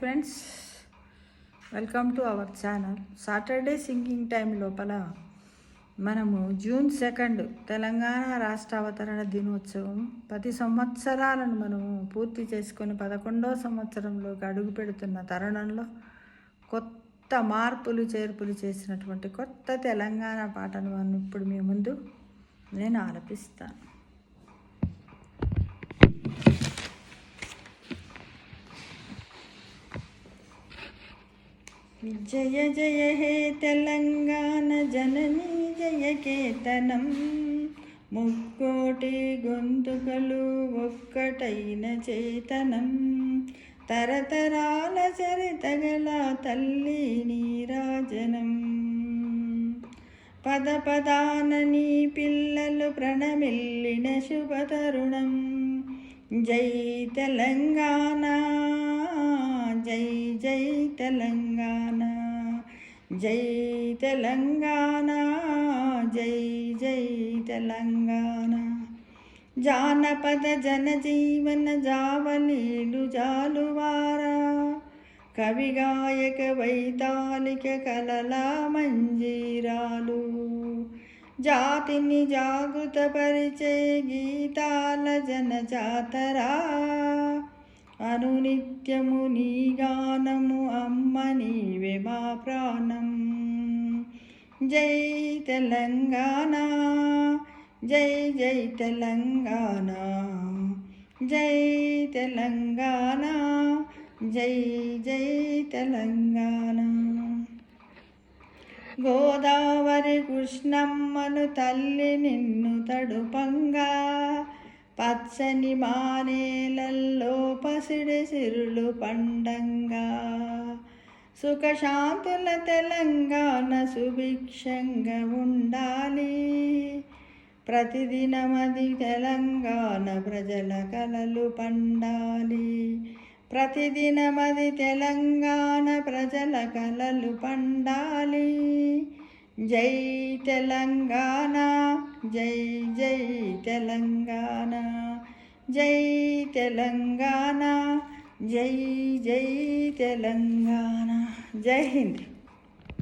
Friends, welcome to our channel. Saturday singing time లోపల మనము June 2 Telangana రాష్ట్ర అవతరణ దినోత్సవం 10 సంవత్సరాలను మనము పూర్తి చేసుకొని 11వ సంవత్సరంలోకి అడుగు పెడుతున్న తరుణంలో కొత్త మార్పులు చేర్పులు చేసినటువంటి కొత్త తెలంగాణ పాటను ఇప్పుడు మీ ముందు నేను ఆలపిస్తాను. జయ జయ హే తెలంగాణ జననీ జయ కేతనం, ముక్కోటి గొంతుకలు ఒక్కటైన చేతనం, తరతరాల చరితగల తల్లి నీరాజనం. పద పదాన నీ పిల్లలు ప్రణమిల్లిన శుభతరుణం. జై తెలంగాణ, జై జై తెలంగాణ, జై తెలంగాణ, జై జై తెలంగాణ. జానపద జనజీవన జావలీలు జాలువారా, కవిగాయక వైతాళిక కలల మంజీరాలు, జాతిని జాగృతపరిచే గీతాల జనజాతరా, అనునిత్యము నీ గానము అమ్మ నీవే మా ప్రాణం. జై తెలంగాణ, జై జై తెలంగాణ, జై తెలంగాణ, జై జై తెలంగాణ. గోదావరి కృష్ణమ్మను తల్లి నిన్ను తడుపంగా, పచ్చని మానేలల్లో పసిడి సిరులు పండంగా, సుఖశాంతుల తెలంగాణ సుభిక్షంగా ఉండాలి. ప్రతిదినమది తెలంగాణ ప్రజల కలలు పండాలి. ప్రతిదినమది తెలంగాణ ప్రజల కలలు పండాలి. జై తెలంగాణ, జై జై తెలంగాణ, జై తెలంగాణ, జై జై తెలంగాణ. జై హింద్.